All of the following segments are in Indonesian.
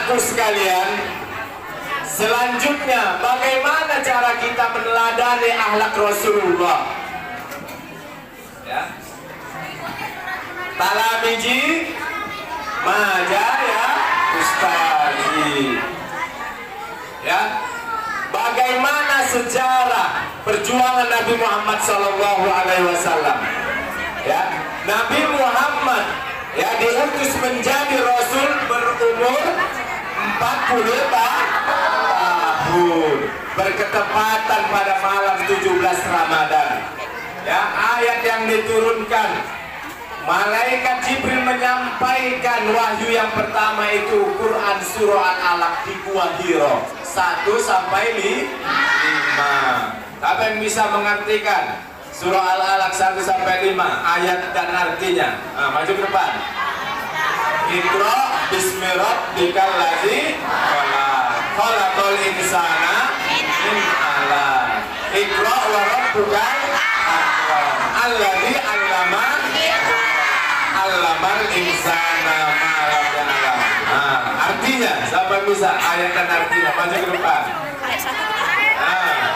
anak-anakku sekalian, selanjutnya bagaimana cara kita meneladani akhlak Rasulullah? Ya. Talamiji majaya ustazi. Ya. Bagaimana sejarah perjuangan Nabi Muhammad SAW? Ya, Nabi Muhammad ya diutus menjadi Rasul berumur 40 tahun, berketepatan pada malam 17 Ramadan. Ya, ayat yang diturunkan, malaikat Jibril menyampaikan wahyu yang pertama itu Quran surah Al-Alaq di Gua Hiro 1 sampai 5. Siapa yang bisa mengartikan surah Al-Alaq 1 sampai 5 ayat dan artinya? Nah, maju ke depan. Iqra bismi rabbikal ladzi khalaqal insana min 'alaq. Iqra wa rabbukal akram alladzi 'allamal insana ma lam ya'lam. Nah, artinya siapa yang bisa ayat dan artinya? Maju ke depan. Nah.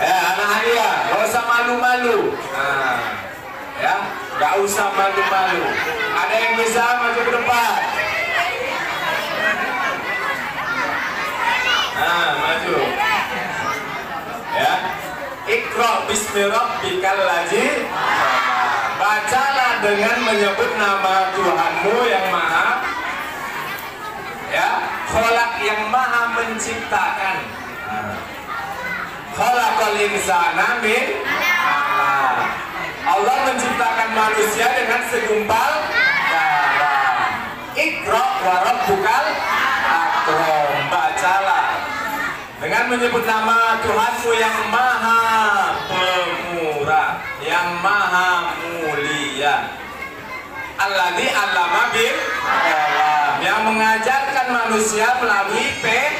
Ya, anak Alia, gak usah malu-malu. Nah, ya, gak usah malu-malu. Ada yang bisa maju ke depan? Nah, maju. Ya, Iqra bismi rabbikal ladzi. Bacalah dengan menyebut nama Tuhanmu yang maha, ya, kholak yang maha menciptakan. Khalaqal insana min 'alaq. Allah menciptakan manusia dengan segumpal darah. Iqra wa rabbukal akram. Bacalah dengan menyebut nama Tuhanmu yang maha pemurah, yang maha mulia. Alladzi 'allama bil qalam, yang mengajarkan manusia melalui pena.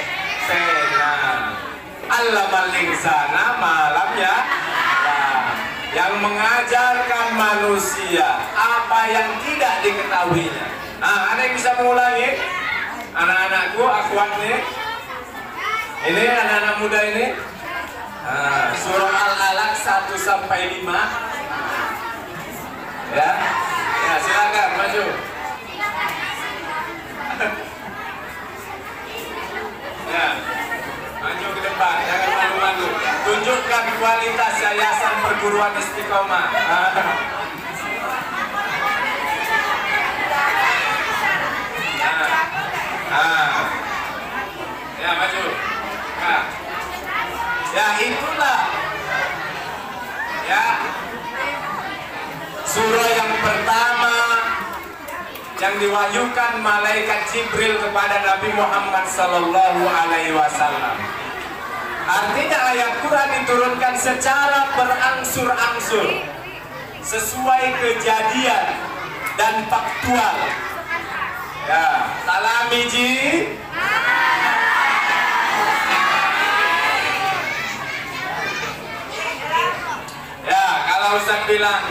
Allamal insana malam ya, yang mengajarkan manusia apa yang tidak diketahuinya. Nah, ada yang bisa mengulangi? Anak-anakku, akhwat nih, ini anak-anak muda ini. Nah, surah Al-Alaq 1 sampai 5. Ya, ya silakan maju. Ya. Maju ke depan, jangan malu-malu. Tunjukkan kualitas Yayasan Perguruan Istiqomah. Ya, maju. Nah. Ya, itulah. Ya. Surah yang pertama yang diwahyukan malaikat Jibril kepada Nabi Muhammad SAW. Artinya ayat Quran diturunkan secara berangsur-angsur sesuai kejadian dan faktual. Ya, talamiji. Ya, kalau Ustaz bilang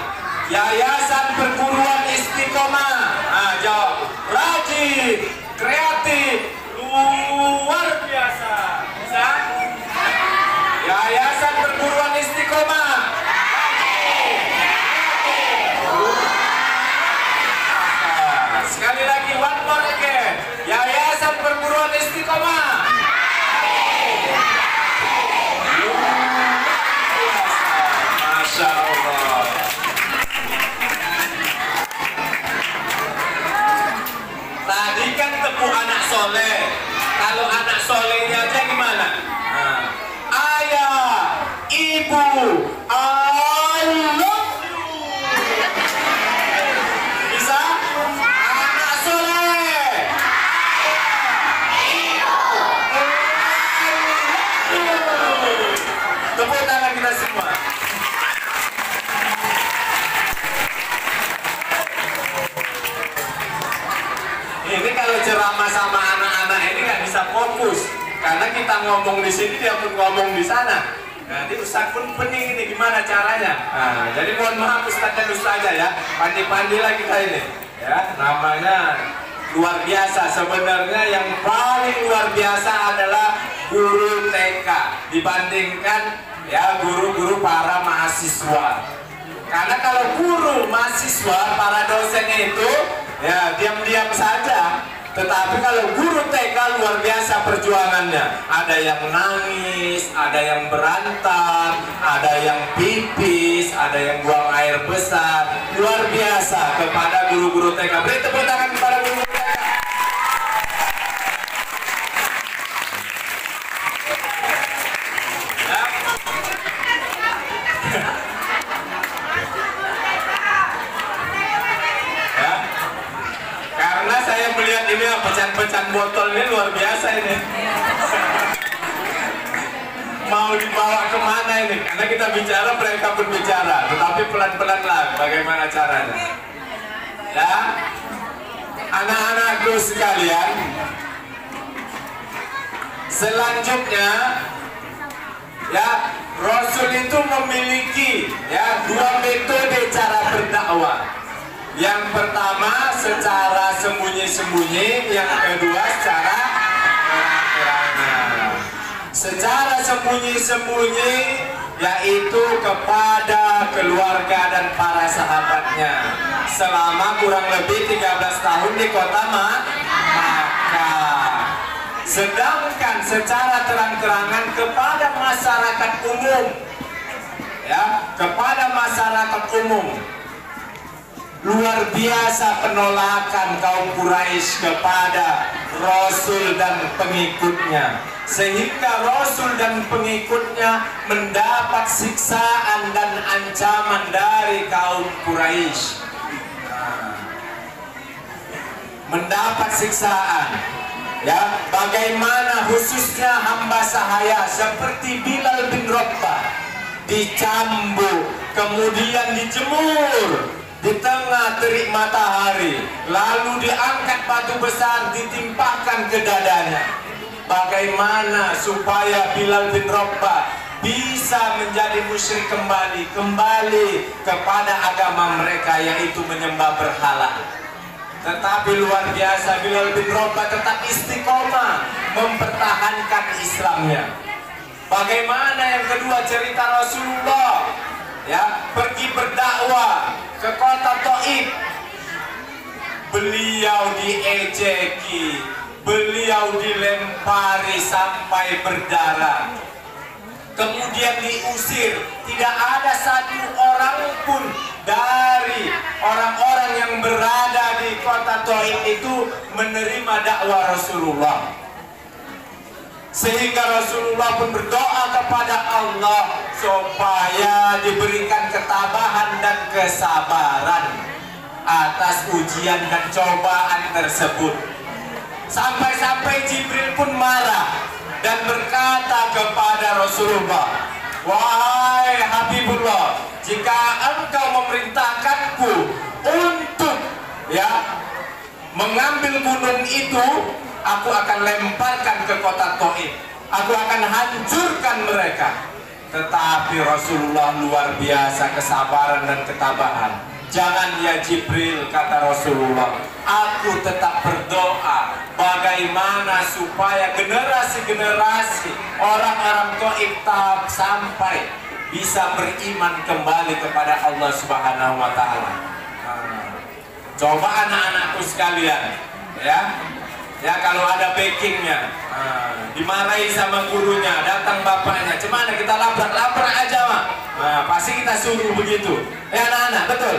Yayasan Perguruan Istiqomah, nah, jawab rajin, kreatif, luar biasa. Bisa? Yayasan Perguruan Istiqomah. Nah, sekali lagi, one more again. Yayasan Perguruan Istiqomah. Masya Allah. Tadi kan tepuk anak soleh. Kalau anak solehnya aja gimana? Nah. Ayah, ibu, I love you. Bisa? Anak soleh. Tepuk tangan kita semua. Ini kalau ceramah sama anak-anak ini nggak bisa fokus, karena kita ngomong di sini dia pun ngomong di sana. Nanti Ustaz pun pening ini gimana caranya. Nah, jadi mohon maaf Ustaz dan Ustazah ya, pandi-pandilah kita ini. Ya, namanya luar biasa. Sebenarnya yang paling luar biasa adalah guru TK dibandingkan ya guru-guru para mahasiswa. Karena kalau guru mahasiswa, para dosennya itu ya diam-diam saja. Tetapi kalau guru TK luar biasa perjuangannya. Ada yang nangis, ada yang berantem, ada yang pipis, ada yang buang air besar. Luar biasa kepada guru-guru TK. Beri tepuk tangan kepada guru TK. Melihat ini pecahan-pecahan botol ini luar biasa ini. Mau dibawa kemana ini? Karena kita bicara, mereka berbicara. Tetapi pelan-pelan lah bagaimana caranya. Ya, anak-anakku sekalian, selanjutnya ya Rasul itu memiliki ya dua metode cara berdakwah. Yang pertama secara sembunyi-sembunyi, yang kedua secara terang-terangan. Secara sembunyi-sembunyi yaitu kepada keluarga dan para sahabatnya selama kurang lebih 13 tahun di kota Makkah. Sedangkan secara terang-terangan kepada masyarakat umum, ya, kepada masyarakat umum. Luar biasa penolakan kaum Quraisy kepada Rasul dan pengikutnya, sehingga Rasul dan pengikutnya mendapat siksaan dan ancaman dari kaum Quraisy. Mendapat siksaan, ya, bagaimana khususnya hamba sahaya seperti Bilal bin Rabah dicambuk, kemudian dijemur di tengah terik matahari, lalu diangkat batu besar ditimpakan ke dadanya. Bagaimana supaya Bilal bin Rabah bisa menjadi musyrik kembali kepada agama mereka, yaitu menyembah berhala. Tetapi luar biasa, Bilal bin Rabah tetap istiqomah mempertahankan Islamnya. Bagaimana yang kedua cerita Rasulullah, ya, pergi berdakwah ke kota Taif. Beliau diejeki, beliau dilempari sampai berdarah, kemudian diusir. Tidak ada satu orang pun dari orang-orang yang berada di kota Taif itu menerima dakwah Rasulullah. Sehingga Rasulullah pun berdoa kepada Allah supaya diberikan ketabahan dan kesabaran atas ujian dan cobaan tersebut. Sampai-sampai Jibril pun marah dan berkata kepada Rasulullah, "Wahai Habibullah, jika engkau memerintahkanku untuk mengambil gunung itu, aku akan lemparkan ke kota Taif. Aku akan hancurkan mereka." Tetapi Rasulullah luar biasa kesabaran dan ketabahan. "Jangan ya Jibril," kata Rasulullah, "aku tetap berdoa bagaimana supaya generasi-generasi orang-orang Taif sampai bisa beriman kembali kepada Allah Subhanahu wa Ta'ala." Coba anak-anakku sekalian, ya kalau ada backingnya, dimarahi sama gurunya, datang bapaknya, cemana kita labrak aja mah, pasti kita suruh begitu, ya anak-anak, betul?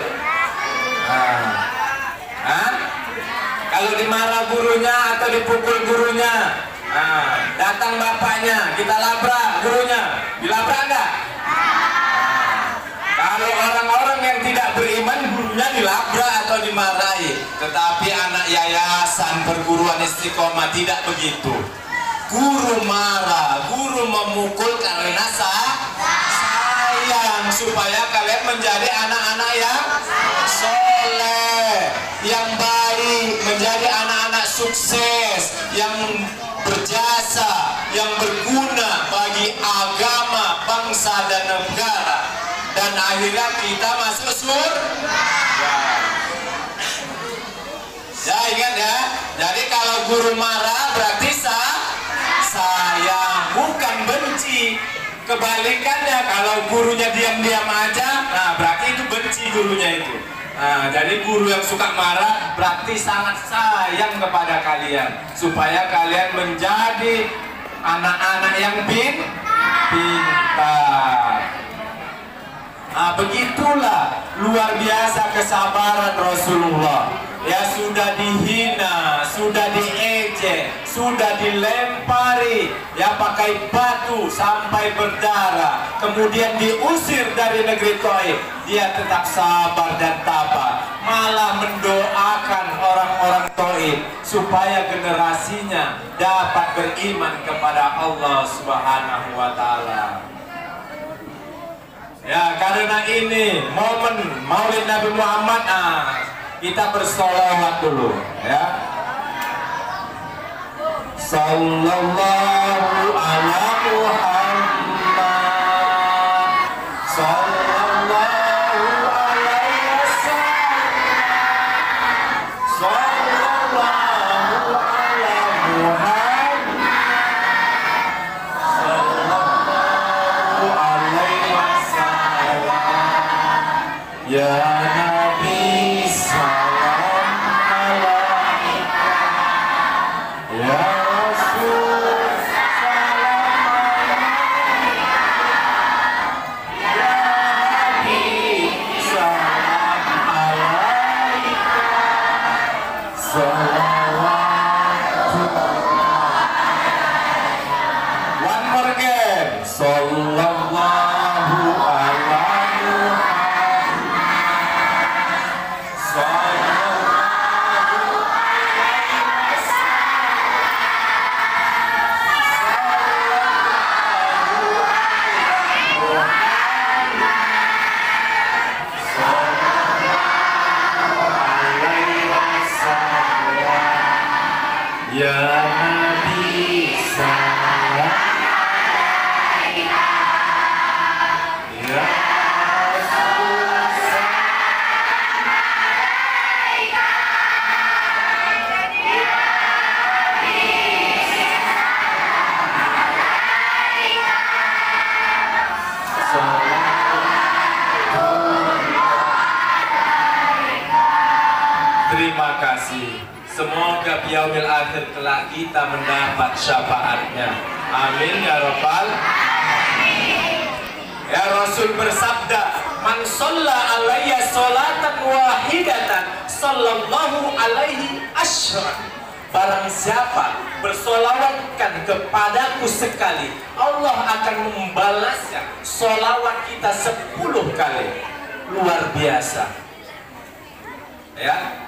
Kalau dimarah gurunya atau dipukul gurunya, datang bapaknya, kita labrak gurunya, dilabrak enggak? Kalau orang-orang yang tidak beriman, gurunya dilabrak atau dimarahi. Tetapi anak yayasan perguruan istiqomah tidak begitu. Guru marah, guru memukul karena sayang supaya kalian menjadi anak-anak yang soleh, yang baik, menjadi anak-anak sukses, yang berjasa, yang berguna bagi agama, bangsa dan negara. Dan akhirnya kita masuk surga. Ya ingat ya. kalau guru marah berarti sayang, bukan benci. Kebalikannya, kalau gurunya diam-diam aja, nah berarti itu benci gurunya itu. Nah, jadi guru yang suka marah berarti sangat sayang kepada kalian, supaya kalian menjadi anak-anak yang pintar. Nah, begitulah luar biasa kesabaran Rasulullah. Ya, sudah dihina, sudah diejek, sudah dilempari, ya pakai batu sampai berdarah, kemudian diusir dari negeri Thaif. Dia tetap sabar dan tabah, malah mendoakan orang-orang Thaif supaya generasinya dapat beriman kepada Allah Subhanahu wa Ta'ala. Ya, karena ini momen Maulid Nabi Muhammad, kita bersolawat dulu, ya. Sallallahu ala Muhammad, sallallahu alaihi wasallam, sallallahu ala Muhammad, sallallahu alaihi wasallam, ya Nabi salam alaika, ya Rasul salam alaika, ya Habib salam alaika, salawatullah. One more again. Sallallahu ala ya Nabi salam alaika, ya Rasul salam alaika, ya Habib salam alaika, terima kasih. Semoga biyaumil akhir kelak kita mendapat syafaatnya. Amin ya rabbal alamin. Ya, Rasul bersabda, man shalla alayya sholatan wahidatan sallallahu alaihi asyra. Barang siapa bersolawatkan kepadaku sekali, Allah akan membalasnya solawat kita 10 kali. Luar biasa. Ya,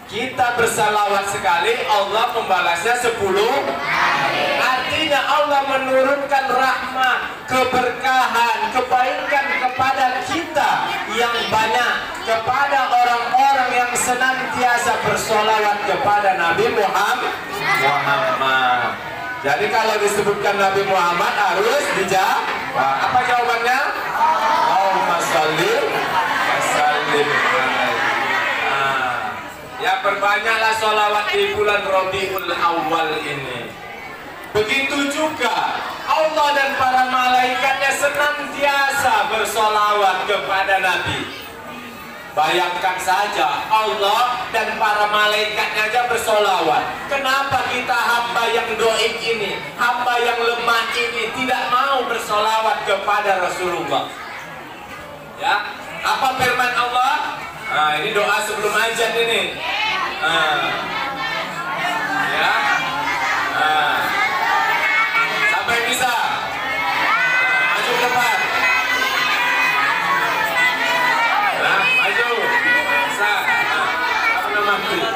kita bersalawat sekali, Allah membalasnya 10. Artinya Allah menurunkan rahmat, keberkahan, kebaikan kepada kita yang banyak, kepada orang-orang yang senantiasa bersolawat kepada Nabi Muhammad. Jadi kalau disebutkan Nabi Muhammad harus dijawab. Apa jawabannya? Allahumma sholli wa sallim alaihi. Ya, perbanyaklah sholawat di bulan Rabiul Awal ini. Begitu juga Allah dan para malaikatnya senantiasa bersolawat kepada Nabi. Bayangkan saja, Allah dan para malaikatnya aja bersolawat. Kenapa kita hamba yang doib ini, hamba yang lemah ini tidak mau bersolawat kepada Rasulullah? Ya, apa firman Allah? Nah, ini doa sebelum azan ini. Ya. Sampai bisa. Maju ke depan. Maju. Bisa. Apa nama itu?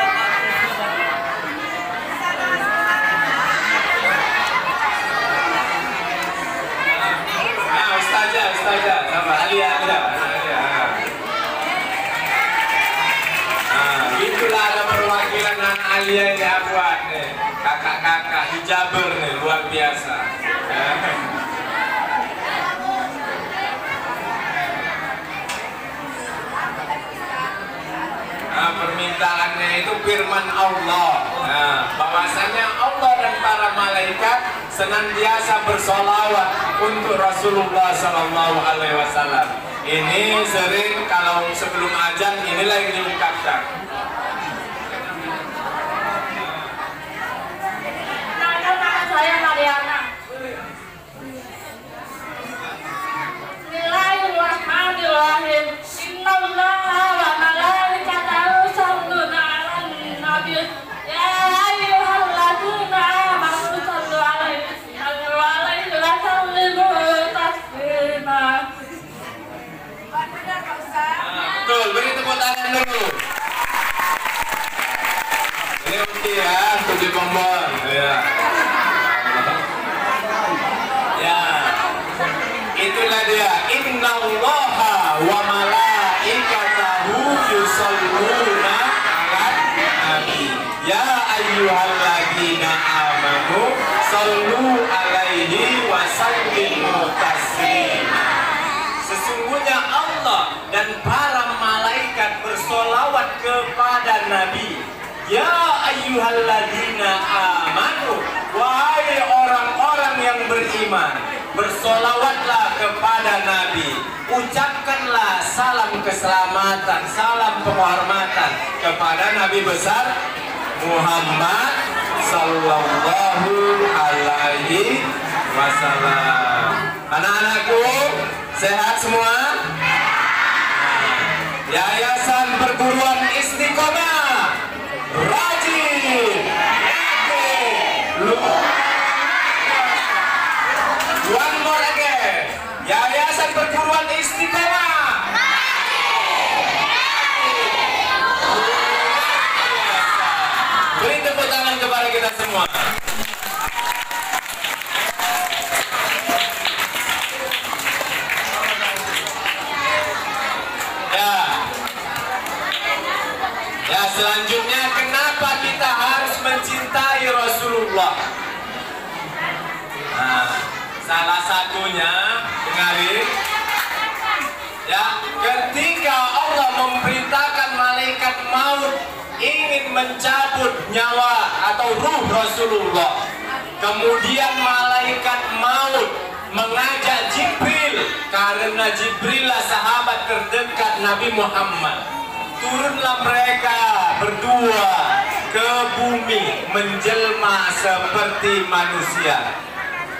Ustazah. Sama Alia. Itulah ada perwakilan anak Alia ini buat nih, kakak-kakak hijaber nih, luar biasa. Nah, permintaannya itu firman Allah. Nah, bahwasanya Allah dan para malaikat senantiasa bersolawat untuk Rasulullah Sallallahu Alaihi Wasallam. Ini sering kalau sebelum azan inilah yang diungkapkan. Nama saya Mariana. Bismillahirrahmanirrahim. Innallaha wa malaikatahu yusholluna 'alan nabi. Ya ayyuhalladzina amanu shollu 'alaihi wa sallimu taslima. Betul, beri tepuk tangan dulu. Ini uji ya, untuk di Bombon. Ya. Ya. Itulah dia. Innallaha wa malaikatahu yusholluna 'alan nabi. Ya ayyuhalladzina amanu shollu 'alaihi wa sallimu taslima. Sesungguhnya Allah dan para malaikat bersolawat kepada Nabi. Ya ayyuhalladzina amanu, wahai orang-orang yang beriman, bersolawatlah kepada Nabi. Ucapkanlah salam keselamatan, salam penghormatan kepada Nabi besar Muhammad Sallallahu Alaihi Wasallam. Anak-anakku, sehat semua? Yayasan Perguruan Istiqomah, rajin, yakin, one more again. Yayasan Perguruan Istiqomah, beri tepuk tangan kepada kita semua. Ya, selanjutnya kenapa kita harus mencintai Rasulullah? Nah, salah satunya dengarin. Ya, ketika Allah memerintahkan malaikat maut ingin mencabut nyawa atau ruh Rasulullah, kemudian malaikat maut mengajak Jibril, karena Jibril lah sahabat terdekat Nabi Muhammad. Turunlah mereka berdua ke bumi menjelma seperti manusia.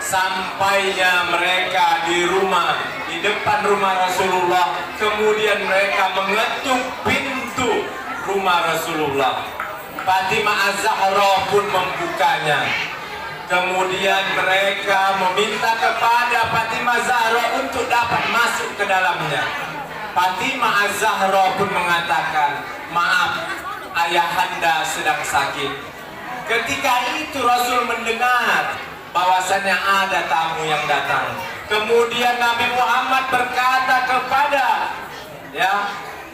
Sampainya mereka di rumah, di depan rumah Rasulullah, kemudian mereka mengetuk pintu rumah Rasulullah. Fatimah Az-Zahra pun membukanya. Kemudian mereka meminta kepada Fatimah Az-Zahra untuk dapat masuk ke dalamnya. Fatimah Az-Zahra pun mengatakan, maaf, ayahanda sedang sakit. Ketika itu Rasul mendengar bahwasannya ada tamu yang datang. Kemudian Nabi Muhammad berkata kepada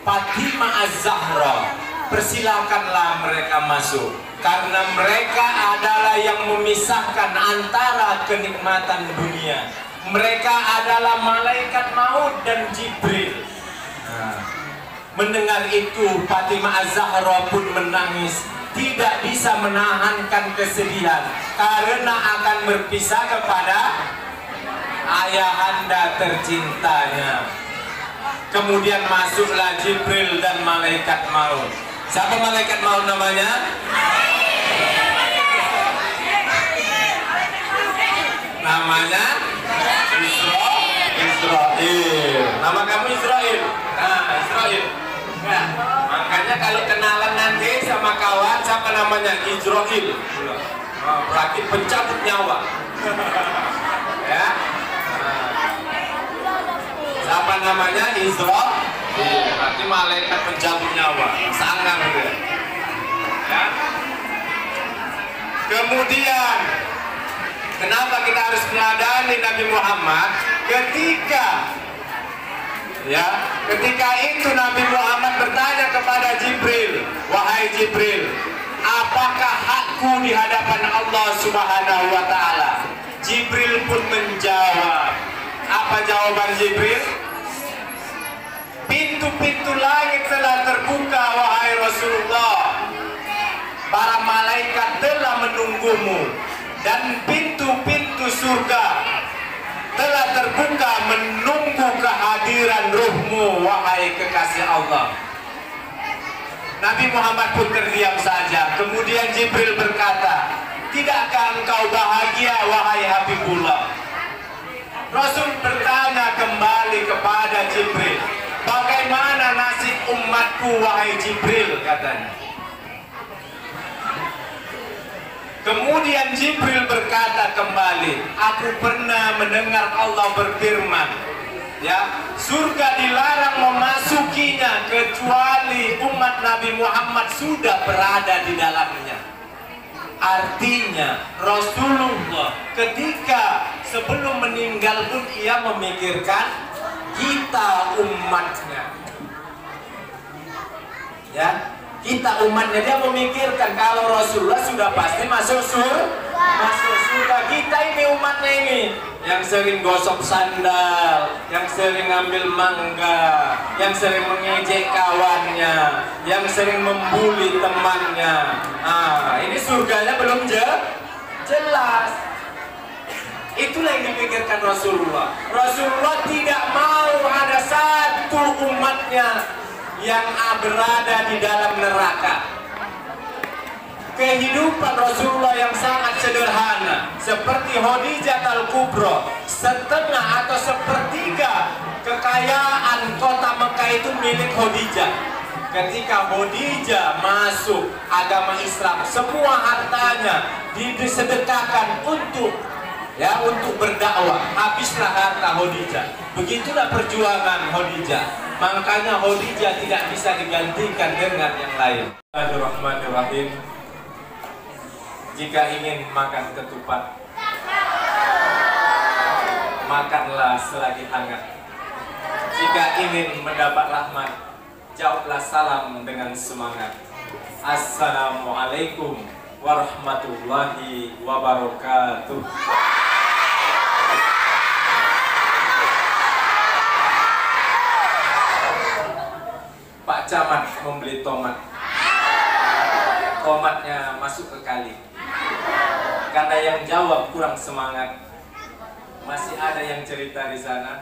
Fatimah Az-Zahra, persilakanlah mereka masuk, karena mereka adalah yang memisahkan antara kenikmatan dunia. Mereka adalah malaikat maut dan Jibril. Mendengar itu Fatimah Az-Zahra pun menangis, tidak bisa menahankan kesedihan karena akan berpisah kepada ayahanda tercintanya. Kemudian masuklah Jibril dan malaikat maut. Siapa malaikat maut namanya? Namanya Israel. Nama kamu Israel. Nah, Israel. Nah, makanya kalau kenalan nanti sama kawan, siapa namanya? Israel. Berarti pencabut nyawa. Ya. Siapa namanya? Israel. Berarti malaikat pencabut nyawa. Sangat dia. Ya. Kemudian, kenapa kita harus meladani Nabi Muhammad? Ketika itu Nabi Muhammad bertanya kepada Jibril, wahai Jibril, apakah hakku di hadapan Allah Subhanahu wa Ta'ala? Jibril pun menjawab. Apa jawaban Jibril? Pintu-pintu langit telah terbuka, wahai Rasulullah. Para malaikat menunggumu dan pintu-pintu surga telah terbuka menunggu kehadiran ruhmu, wahai kekasih Allah. Nabi Muhammad pun terdiam saja. Kemudian Jibril berkata, tidakkah engkau bahagia, wahai Habibullah? Rasul bertanya kembali kepada Jibril, bagaimana nasib umatku, wahai Jibril, katanya. Kemudian Jibril berkata kembali, aku pernah mendengar Allah berfirman, ya, surga dilarang memasukinya kecuali umat Nabi Muhammad sudah berada di dalamnya. Artinya Rasulullah ketika sebelum meninggal pun ia memikirkan kita umatnya, ya, kita umatnya. Dia memikirkan kalau Rasulullah sudah pasti masuk surga. Kita ini umatnya ini yang sering gosok sandal, yang sering ngambil mangga, yang sering mengejek kawannya, yang sering membuli temannya. Ini surganya belum jelas. Itulah yang dipikirkan Rasulullah. Rasulullah tidak mau ada satu umatnya yang berada di dalam neraka. Kehidupan Rasulullah yang sangat sederhana, seperti Khadijah Al-Kubra, setengah atau sepertiga kekayaan kota Mekah itu milik Khadijah. Ketika Khadijah masuk agama Islam, semua hartanya disedekahkan untuk berdakwah. Habislah harta Khadijah. Begitulah perjuangan Khadijah. Makanya Khadijah tidak bisa digantikan dengan yang lain. Bismillahirrahmanirrahim. Jika ingin makan ketupat, makanlah selagi hangat. Jika ingin mendapat rahmat, jawablah salam dengan semangat. Assalamualaikum warahmatullahi wabarakatuh. Pak Camat membeli tomat. Tomatnya masuk ke kali. Karena yang jawab kurang semangat, masih ada yang cerita di sana.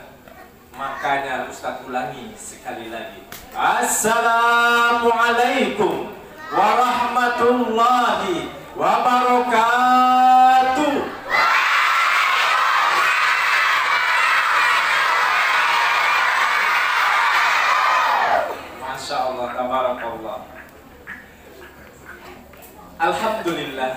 Makanya Ustaz ulangi sekali lagi. Assalamualaikum warahmatullahi wabarakatuh. Masya Allah, tabarakallah. Alhamdulillah.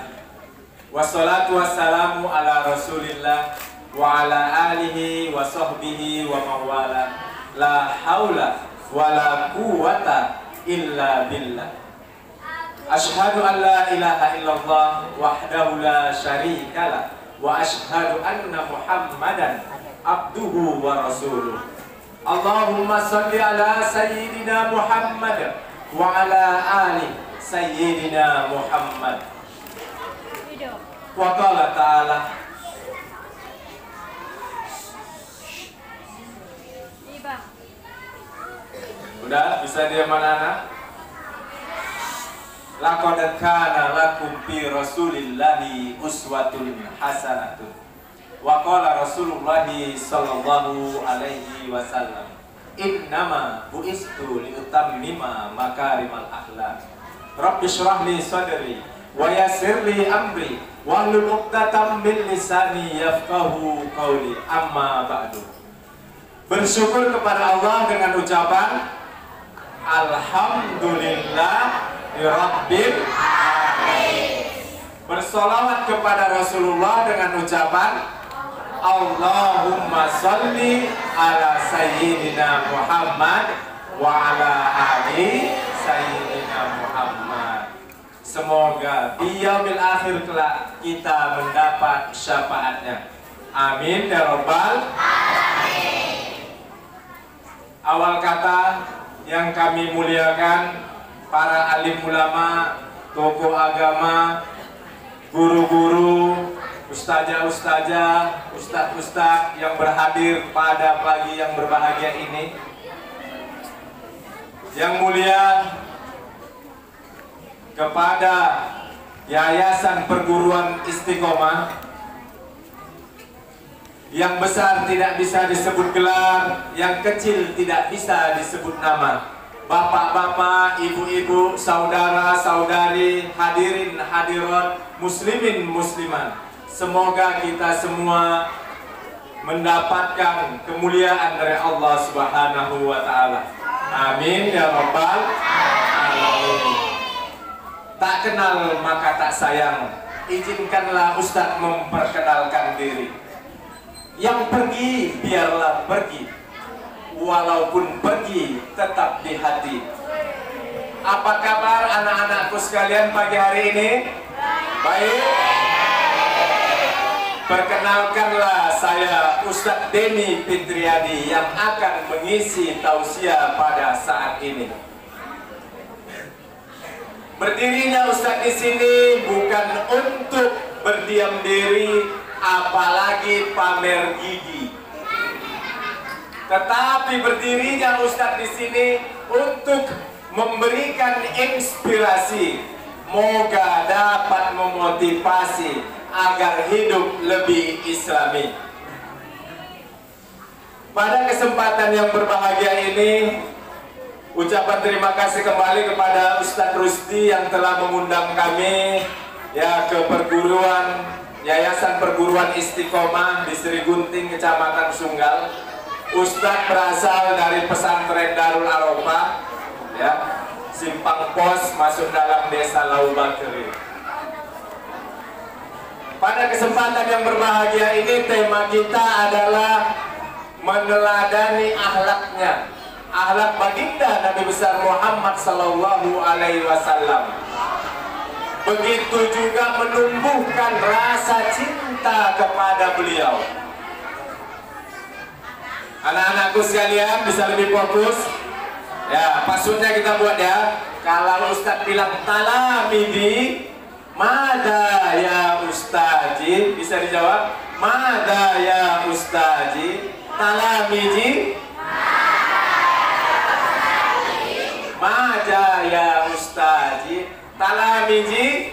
Wassalatu wassalamu ala Rasulillah wa ala alihi wa sahbihi wa mawala. La haula wa la quwata illa billah. Ashhadu an la ilaha illallah wahdahu la syarikalah wa ashhadu anna Muhammadan abduhu wa rasuluh. Allahumma salli ala sayyidina Muhammad wa ala ali sayyidina Muhammad. Wa qala ta'ala. Udah bisa diam anak-anak? Laqad kana lakum fi Rasulillahi uswatun hasanatun. Wa qala Rasulullah sallallahu alaihi wasallam, innama bu'istu liutammima makarimal akhlaq. Rabbi shrah li sadri wa yassir li amri wahlul 'uqdatam min lisani yafqahu qawli. Amma ba'du. Bersyukur kepada Allah dengan ucapan alhamdulillah rabbil alamin. Bersolawat kepada Rasulullah dengan ucapan Allahumma sholli ala sayyidina Muhammad wa ala ali sayyidina Muhammad. Semoga di yaumil akhir kelak kita mendapat syafaatnya. Amin ya rabbal alamin. Awal kata yang kami muliakan para alim ulama, tokoh agama, guru-guru, ustazah-ustazah, ustaz-ustaz yang berhadir pada pagi yang berbahagia ini. Yang mulia kepada Yayasan Perguruan Istiqomah. Yang besar tidak bisa disebut gelar, yang kecil tidak bisa disebut nama. Bapak-bapak, ibu-ibu, saudara-saudari, hadirin hadirat, muslimin muslimat, semoga kita semua mendapatkan kemuliaan dari Allah Subhanahu wa Ta'ala. Amin ya rabbal alamin. Tak kenal maka tak sayang. Izinkanlah Ustadz memperkenalkan diri. Yang pergi biarlah pergi, walaupun pergi tetap di hati. Apa kabar anak-anakku sekalian pagi hari ini? Baik. Perkenalkanlah, saya Ustadz Denny Fitriadi yang akan mengisi tausiah pada saat ini. Berdirinya Ustadz di sini bukan untuk berdiam diri, apalagi pamer gigi. Tetapi berdirinya Ustadz di sini untuk memberikan inspirasi, moga dapat memotivasi agar hidup lebih islami. Pada kesempatan yang berbahagia ini, ucapan terima kasih kembali kepada Ustadz Rusdi yang telah mengundang kami ya ke perguruan Yayasan Perguruan Istiqomah di Sri Gunting, Kecamatan Sunggal. Ustadz berasal dari pesantren Darul Arafah, ya, Simpang Pos, masuk dalam desa Laubakri. Pada kesempatan yang berbahagia ini, tema kita adalah meneladani akhlaknya, akhlak baginda Nabi besar Muhammad Sallallahu Alaihi Wasallam. Begitu juga menumbuhkan rasa cinta kepada beliau. Anak-anakku sekalian bisa lebih fokus. Ya, maksudnya kita buat ya. Kalau Ustadz bilang talamidi, mada ya Ustadzi, bisa dijawab. Mada ya Ustadzi, talamidi. Mada ya Ustadzi, talamidi.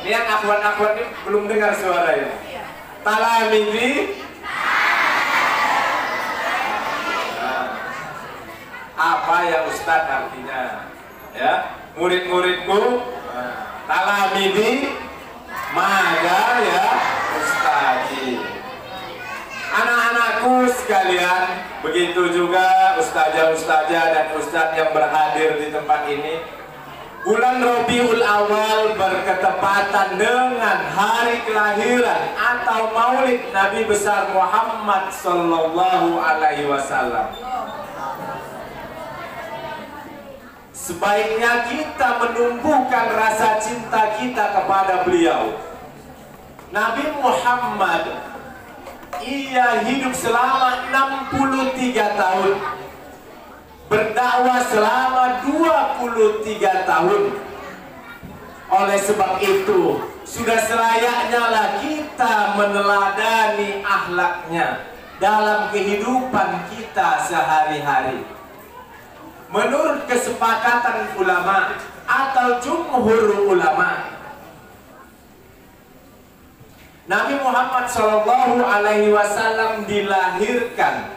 Ini yang akhwat-akhwat ini belum dengar suara ini. Talamidi. Apa ya Ustadz artinya? Ya, murid-muridku, talamidi, mada ya Ustadzi. Anak-anakku sekalian, begitu juga ustazah-ustazah dan ustadz yang berhadir di tempat ini. Bulan Rabiul Awal berketepatan dengan hari kelahiran atau Maulid Nabi besar Muhammad Sallallahu Alaihi Wasallam. Sebaiknya kita menumbuhkan rasa cinta kita kepada beliau. Nabi Muhammad, ia hidup selama 63 tahun, berdakwah selama 23 tahun. Oleh sebab itu, sudah selayaknya lah kita meneladani akhlaknya dalam kehidupan kita sehari-hari. Menurut kesepakatan ulama atau jumhur ulama, Nabi Muhammad Shallallahu Alaihi Wasallam dilahirkan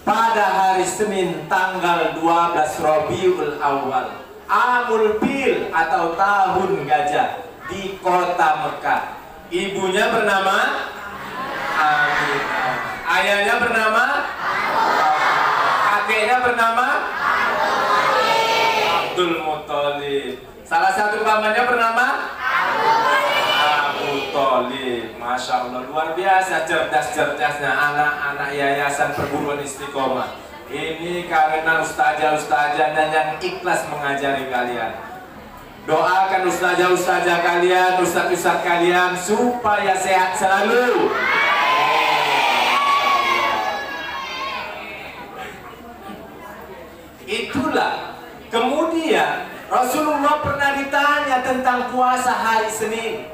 pada hari Senin tanggal 12 Rabiul Awal, Amul Fil atau tahun gajah, di kota Mekah. Ibunya bernama Aminah, ayahnya bernama, kakeknya bernama Abdul Muthalib. Salah satu pamannya bernama Abu Thalib. Masya Allah, luar biasa cerdas-cerdasnya anak-anak Yayasan Perguruan Istiqomah. Ini karena ustazah-ustazahnya yang ikhlas mengajari kalian. Doakan ustazah-ustazah kalian, ustaz-ustaz kalian supaya sehat selalu. Itulah. Kemudian Rasulullah pernah ditanya tentang puasa hari Senin.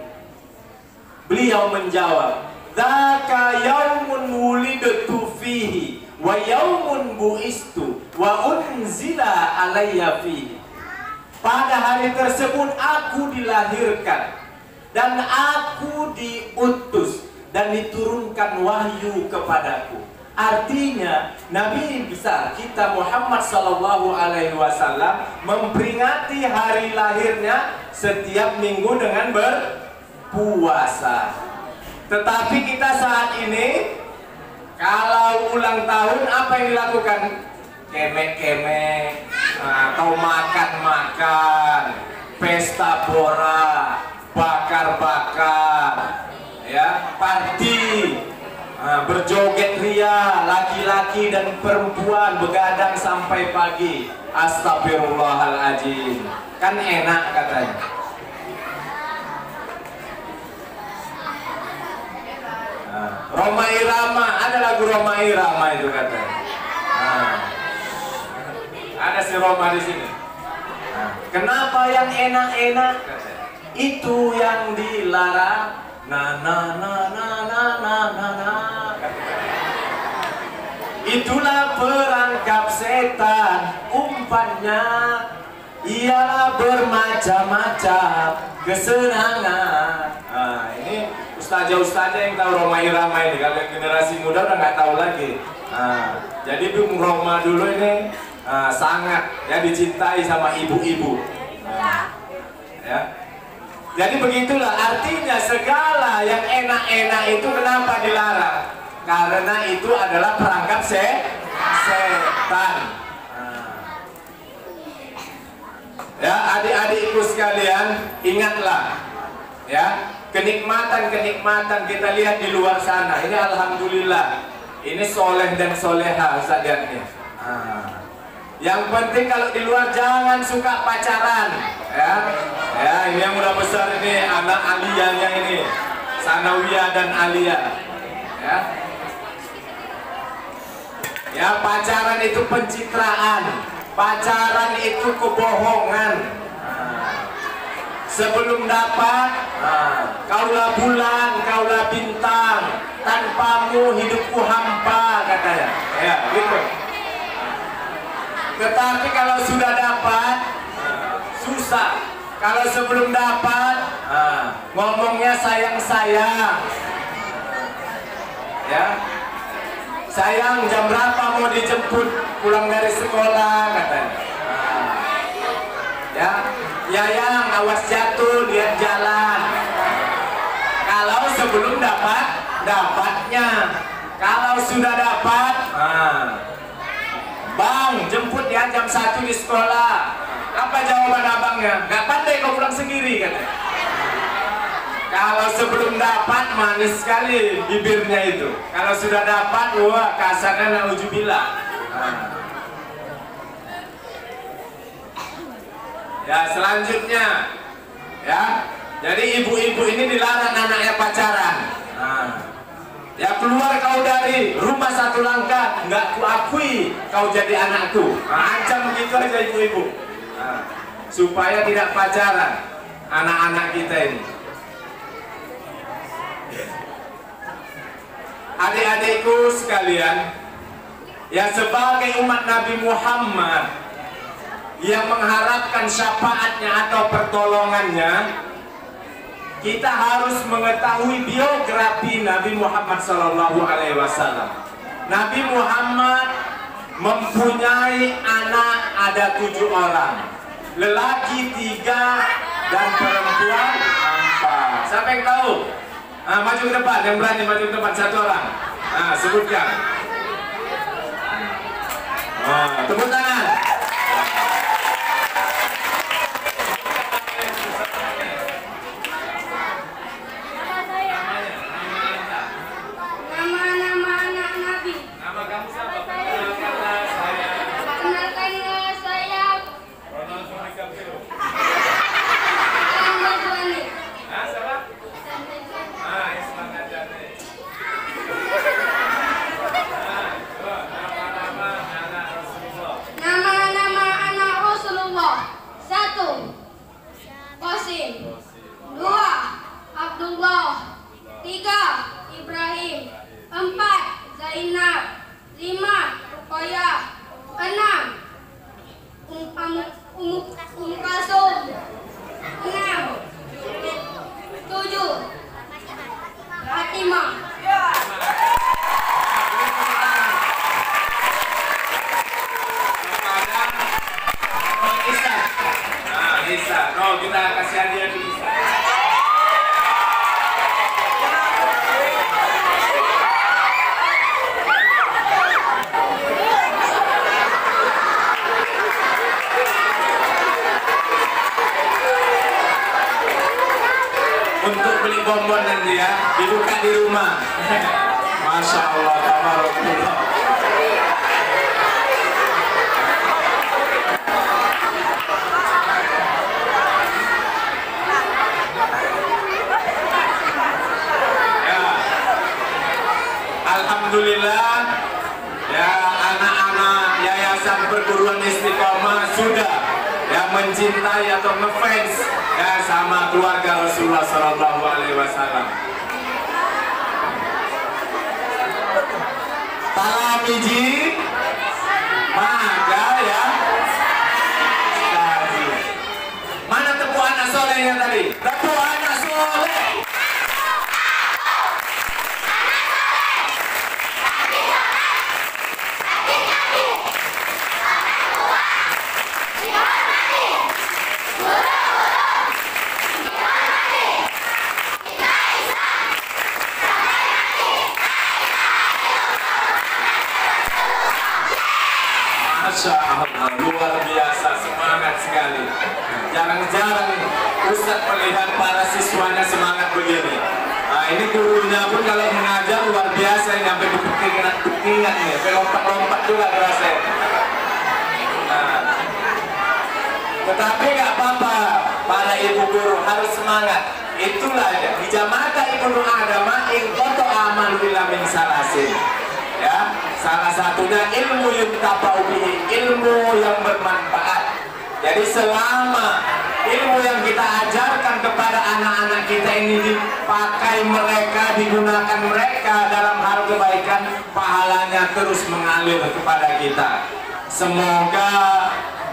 Beliau menjawab, "Dzaka yaumun wulidtu fihi wa yaumun bu'istu wa unzila alayya fihi." pada hari tersebut aku dilahirkan dan aku diutus dan diturunkan wahyu kepadaku. Artinya Nabi besar kita Muhammad Sallallahu Alaihi Wasallam memperingati hari lahirnya setiap minggu dengan berpuasa. Tetapi kita saat ini kalau ulang tahun apa yang dilakukan? Kemek-kemek atau makan-makan, pesta pora, bakar-bakar, ya, party, berjoget ria, laki-laki dan perempuan begadang sampai pagi. Astagfirullahaladzim. Kan enak katanya. Roma Irama, ada lagu Roma Irama itu katanya. Ada si Roma di sini. Kenapa yang enak-enak? Itu yang dilarang. Na na na na na na na na. Itulah perangkap setan, umpannya ialah bermacam-macam kesenangan. Ini ustazah-ustazah yang tahu Roma Irama ini. Kalau generasi muda udah nggak tahu lagi. Jadi Bung Roma dulu ini sangat ya dicintai sama ibu-ibu. Ya. Jadi begitulah artinya segala yang enak-enak itu kenapa dilarang? Karena itu adalah perangkap setan. Ya, adik-adikku sekalian, ingatlah ya, kenikmatan-kenikmatan kita lihat di luar sana. Ini alhamdulillah. Ini soleh dan soleha Ustaz lihatnya. Yang penting kalau di luar jangan suka pacaran, ya. Ya, ini yang udah besar ini anak Aliyahnya ini, Sanawiyah dan Aliyah. Ya. Ya, pacaran itu pencitraan, pacaran itu kebohongan. Sebelum dapat, kaulah bulan, kaulah bintang, tanpamu hidupku hampa katanya. Ya, gitu. Tetapi kalau sudah dapat, susah. Kalau sebelum dapat, ngomongnya sayang-sayang. Ya, sayang jam berapa mau dijemput pulang dari sekolah katanya. Ya, Yayang awas jatuh lihat jalan. Kalau sebelum dapat, dapatnya. Kalau sudah dapat, Bang, jemput ya jam 1 di sekolah. Apa jawaban abangnya? Gak pandai kau pulang sendiri katanya. Kalau sebelum dapat manis sekali bibirnya itu. Kalau sudah dapat, wah kasarnya na'udzubillah. Ya selanjutnya, ya. Jadi ibu-ibu ini dilarang anaknya pacaran. Ya keluar kau dari rumah satu langkah, nggak kuakui kau jadi anakku. Ancam begitu aja ibu-ibu. Supaya tidak pacaran anak-anak kita ini. Adik-adikku sekalian, ya sebagai umat Nabi Muhammad yang mengharapkan syafaatnya atau pertolongannya, kita harus mengetahui biografi Nabi Muhammad SAW. Nabi Muhammad mempunyai anak ada 7 orang, lelaki 3 dan perempuan 4. Siapa yang tahu? Maju ke depan, yang berani maju ke depan 1 orang. Sebutkan. Tepuk tangan. Zainab, 5 Ruqayyah, 6 Ummu Kalsum, Oh, kita kasih hadiah dulu. Untuk beli bonbon nanti ya, dibuka di rumah. Masya Allah, tabarakallah. Ya, alhamdulillah, ya anak-anak Yayasan Perguruan Istiqomah sudah yang mencintai atau ngefans ya sama keluarga Rasulullah Sallallahu Alaihi Wasallam. Talamiji, maka ya. Mana tepuk anak solehnya tadi? Tepuk anak soleh. Masya Allah, luar biasa, semangat sekali. Jarang-jarang Ustadz melihat para siswanya semangat begini. Nah, ini gurunya pun kalau mengajar luar biasa, ini sampai berketinggian nih, sampai lompat-lompat juga rasanya. Nah, tetapi nggak apa-apa, para ibu guru harus semangat. Itulah ya, di Jama'ah Ibnu Adama in qata amal illa min salasin. Ya, salah satunya ilmu yuntafa'u bihi, ilmu yang bermanfaat. Jadi selama ilmu yang kita ajarkan kepada anak-anak kita ini dipakai mereka, digunakan mereka dalam hal kebaikan, pahalanya terus mengalir kepada kita. Semoga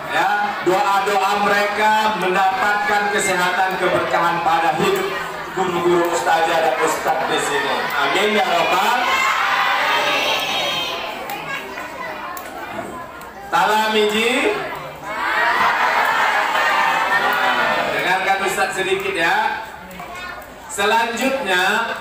ya doa-doa mereka mendapatkan kesehatan, keberkahan pada hidup guru-guru ustazah dan ustaz di sini. Amin ya rabbal. Talamiji, dengarkan Ustaz sedikit ya. Selanjutnya,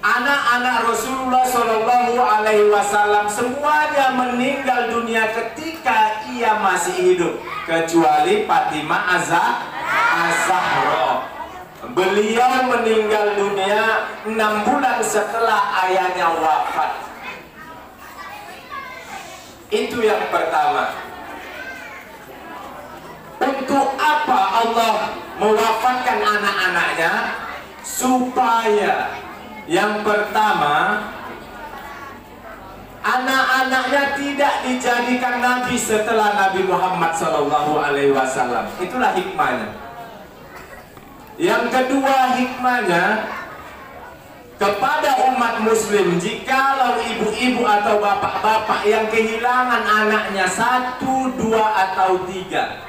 anak-anak Rasulullah Shallallahu Alaihi Wasallam semuanya meninggal dunia ketika ia masih hidup, kecuali Fatimah Az-Zahra. Beliau meninggal dunia 6 bulan setelah ayahnya wafat. Itu yang pertama. Untuk apa Allah mewafatkan anak-anaknya? Supaya yang pertama, anak-anaknya tidak dijadikan nabi setelah Nabi Muhammad SAW. Itulah hikmahnya. Yang kedua hikmahnya, kepada umat muslim, jikalau ibu-ibu atau bapak-bapak yang kehilangan anaknya 1, 2, atau 3,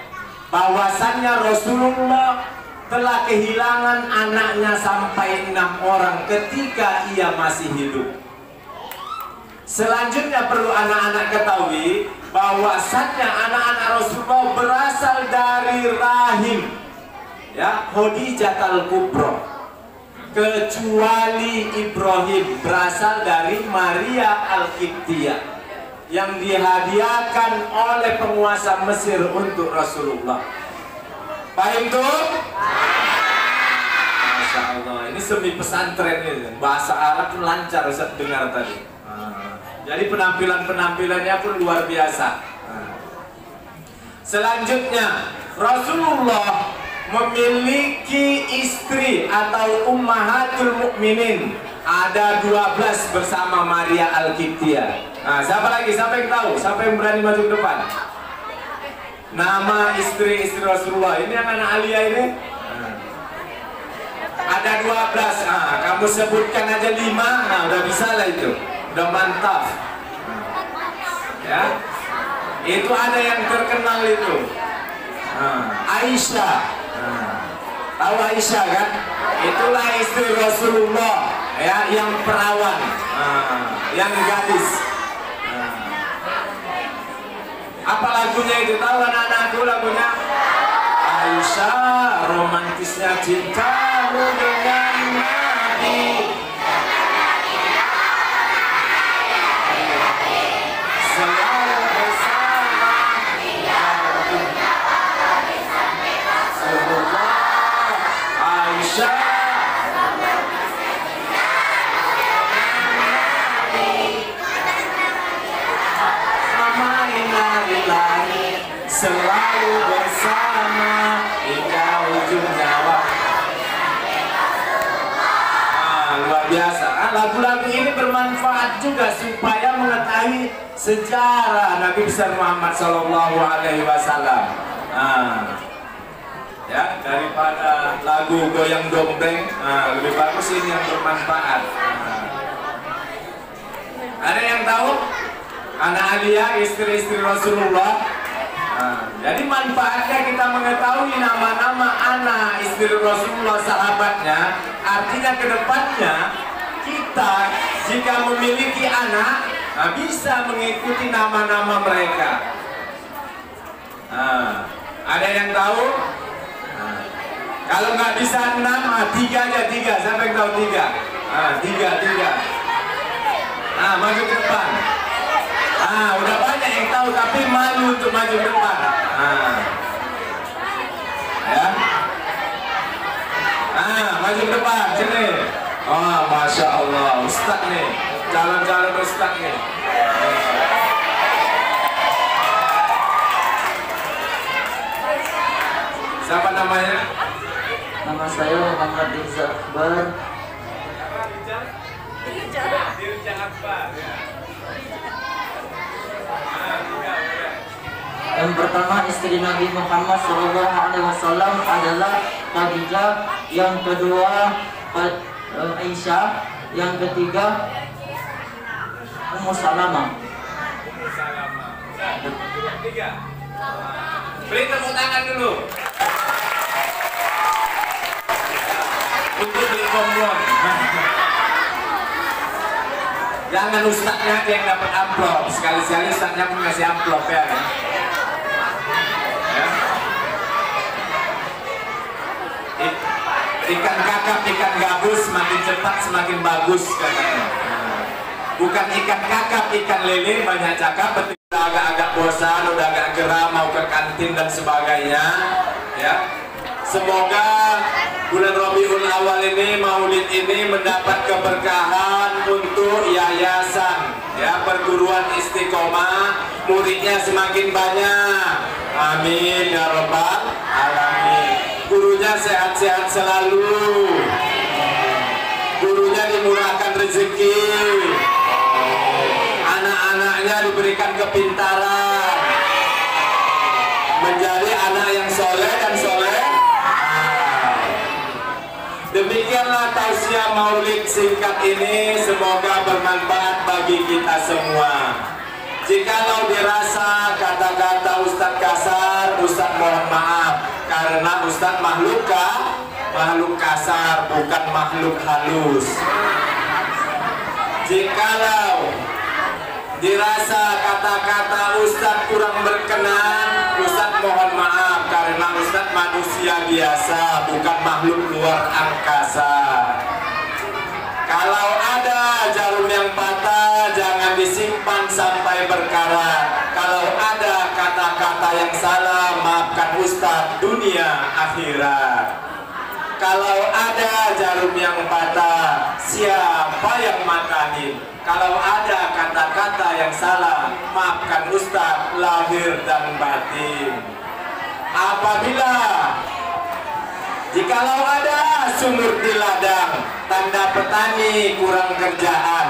bahwasannya Rasulullah telah kehilangan anaknya sampai 6 orang ketika ia masih hidup. Selanjutnya perlu anak-anak ketahui bahwasannya anak-anak Rasulullah berasal dari rahim ya Khadijah al-Kubra, kecuali Ibrahim berasal dari Maria Al-Qibtiyah yang dihadiahkan oleh penguasa Mesir untuk Rasulullah. Paham tuh? Masya Allah, ini semi pesantren ini, bahasa Arab pun lancar Ustaz dengar tadi. Jadi penampilan-penampilannya pun luar biasa. Selanjutnya, Rasulullah memiliki istri atau ummahatul mukminin ada 12 bersama Maria Al-Qibtiyah. Nah, siapa lagi? Siapa yang tahu? Siapa yang berani maju ke depan? Nama istri-istri Rasulullah ini yang anak Alia ini? Ada 12. Nah, kamu sebutkan aja 5. Nah, udah bisa lah itu. Udah mantap. Ya. Itu ada yang terkenal itu. Aisyah. Tahu Aisyah kan? Itulah istri Rasulullah ya, yang perawan, yang gadis. Apa lagunya itu? Tahu anak-anakku lagunya? Aisyah. Aisyah, romantisnya cintamu dengan Nabi. Selalu bersama Aisyah. Selalu bersama hingga ujung nyawa. Luar biasa. Lagu-lagu ini bermanfaat juga supaya mengetahui sejarah Nabi besar Muhammad Sallallahu Alaihi Wasallam. Ya, daripada lagu goyang dombreng, lebih bagus ini yang bermanfaat. Ada yang tahu? Anak Aliyah, istri-istri Rasulullah. Jadi manfaatnya kita mengetahui nama-nama anak istri Rasulullah, sahabatnya. Artinya kedepannya kita jika memiliki anak bisa mengikuti nama-nama mereka. Ada yang tahu? Kalau nggak bisa 6, 3 aja 3. Siapa yang tahu 3? 3. Maju ke depan. Udah banyak yang tahu tapi malu untuk maju ke depan. Ya. Maju ke depan sini. Masya Allah, Ustaz nih, calon-calon Ustaz nih. Siapa namanya? Nama saya Muhammad Dirja Akbar. Dirja Akbar. Yang pertama istri Nabi Muhammad SAW adalah Khadijah, yang kedua Aisyah, yang ketiga Ummu Salamah. Beri tepuk tangan dulu untuk beli bonbon. Jangan ustaznya yang dapat amplop, sekali-sekali ustaznya pun ngasih amplop ya. Ikan kakap, ikan gabus semakin cepat semakin bagus katanya. Bukan ikan kakap, ikan lele banyak cakap, betul agak-agak bosan, udah agak geram mau ke kantin dan sebagainya. Ya, semoga bulan Rabiul Awal ini, Maulid ini mendapat keberkahan untuk yayasan, ya, perguruan Istiqomah, muridnya semakin banyak. Amin ya Rabbal Alamin. Gurunya sehat-sehat selalu, gurunya dimurahkan rezeki, anak-anaknya diberikan kepintaran, menjadi anak yang soleh dan soleh. Demikianlah tausiah Maulid singkat ini, semoga bermanfaat bagi kita semua. Jikalau dirasa kata-kata Ustadz kasar, Ustadz mohon maaf, karena Ustadz makhluk kasar, bukan makhluk halus. Jikalau dirasa kata-kata Ustadz kurang berkenan, Ustadz mohon maaf, karena Ustadz manusia biasa, bukan makhluk luar angkasa. Kalau ada jarum yang patah, jangan disimpan sampai berkarat. Kalau ada kata-kata yang salah, maafkan Ustadz dunia akhirat. Kalau ada jarum yang patah, siapa yang matahin? Kalau ada kata-kata yang salah, maafkan Ustadz lahir dan batin. Apabila jikalau ada sumur di ladang, tanda petani kurang kerjaan.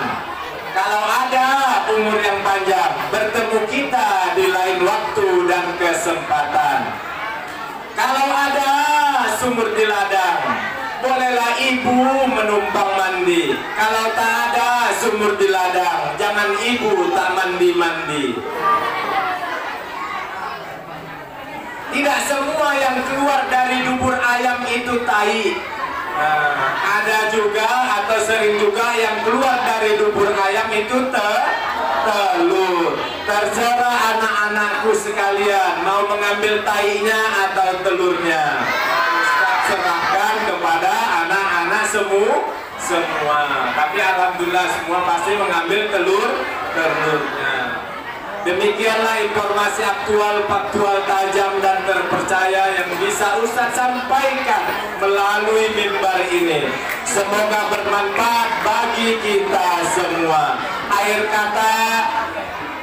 Kalau ada umur yang panjang, bertemu kita di lain waktu dan kesempatan. Kalau ada sumur di ladang, bolehlah ibu menumpang mandi. Kalau tak ada sumur di ladang, jangan ibu tak mandi-mandi. Tidak semua yang keluar dari dubur ayam itu tai. Ada juga atau sering juga yang keluar dari dubur ayam itu telur. Terserah anak-anakku sekalian mau mengambil tainya atau telurnya. Ustaz serahkan kepada anak-anak semua. Tapi alhamdulillah semua pasti mengambil telurnya. Demikianlah informasi aktual, faktual, tajam dan terpercaya yang bisa Ustadz sampaikan melalui mimbar ini. Semoga bermanfaat bagi kita semua. Akhir kata,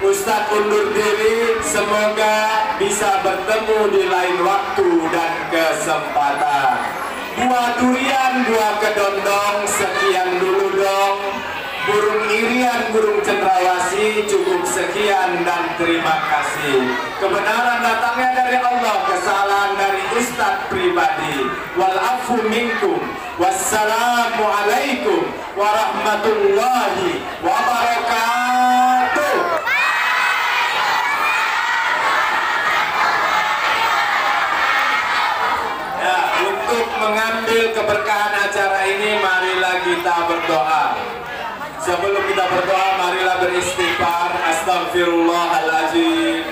Ustadz undur diri. Semoga bisa bertemu di lain waktu dan kesempatan. Buah durian, buah kedondong, sekian dulu dong. Burung irian, burung cendrawasih, cukup sekian dan terima kasih. Kebenaran datangnya dari Allah, kesalahan dari Ustadz pribadi. Wal afu minkum. Wassalamualaikum warahmatullahi wabarakatuh. Ya, untuk mengambil keberkahan acara ini, marilah kita berdoa. Sebelum kita berdoa, marilah beristighfar. Astaghfirullahaladzim.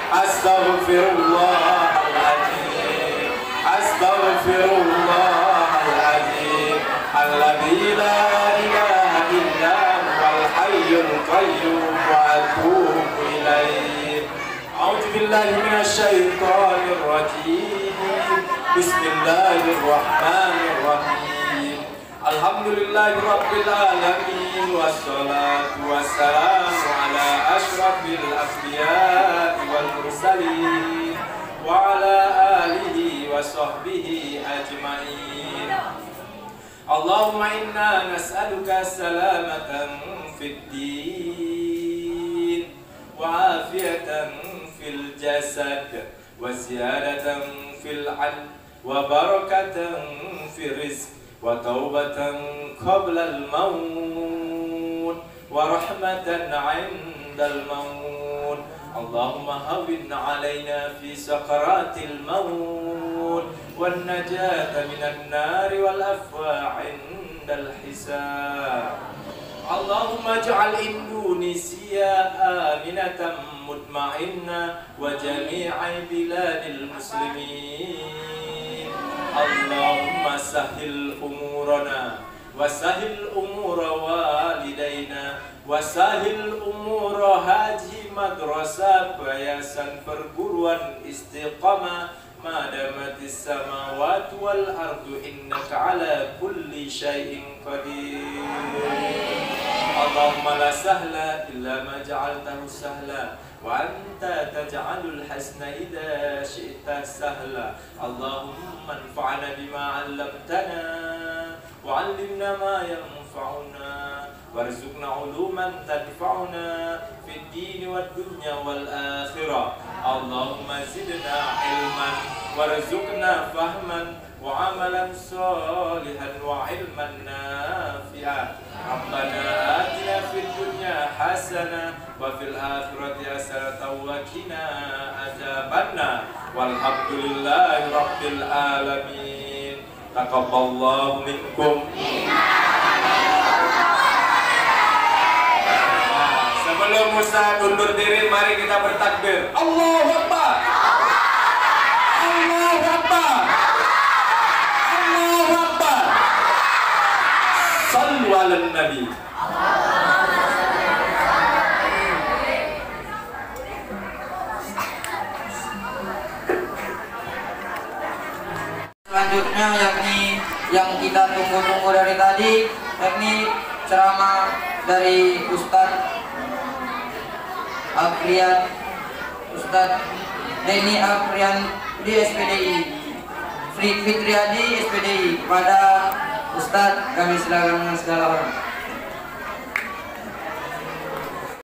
Astaghfirullahaladzim. Astaghfirullahaladzim. Alladzi la ilaha illa huwal hayyul qayyum wa atubu ilaih. A'udzu billahi minasyaitonir rajim. Bismillahirrahmanirrahim. Alhamdulillahirabbil alamin wassalatu wassalamu ala asyrafil anbiya'i wal mursalin wa ala alihi wa sahbihi ajmain. Allahumma inna nas'aluka salamatan fid din wa afiyatan fil jasad wa ziyadatan fil 'ilm wa barakatan fil rizq wa taubatan qabla al-maut wa rahmatan 'inda al-maut. Allahumma hawwin 'alaina fi sakaratil maut wan najata minan nari wal afwa 'inda al-hisab. Allahumma ij'al Indonesia aminatan mutma'innah wa jami'i biladil muslimin. Allahumma sahil umurana wa sahil umura walidayna wa sahil umura haji madrasah yayasan perguruan istiqamah madamatis samawati wal ardu innaka ala kulli syai'in qadir. Allahumma la sahla illa ma ja'altahu sahla wa anta taj'alul hasna idza syi'ta sahla. Allahumma anfa'na bima 'allamtana wa 'allimna ma yanfa'una warzuqna 'uluman tanfa'una fid din wad dunya wal akhirah. Allahumma zidna 'ilman warzuqna fahman wa 'amalan shalihan wa 'ilman nafi'an. Rabbana atina fid dunya hasanah wa fil akhirati hasanatan wa qina adzabannar. Walhamdulillahi rabbil alamin. Taqabbalallahu minkum. Sebelum Musa undur diri, mari kita bertakbir. Allahu Akbar. Allahu Akbar. Allahu Akbar. Sallu ala nabi. Selanjutnya yakni yang kita tunggu-tunggu dari tadi, yakni ceramah dari Ustadz Afrian, Ustadz Denny Afrian di SPDI, Fitriadi SPDI. Kepada Ustadz kami silakan dengan segala hormat.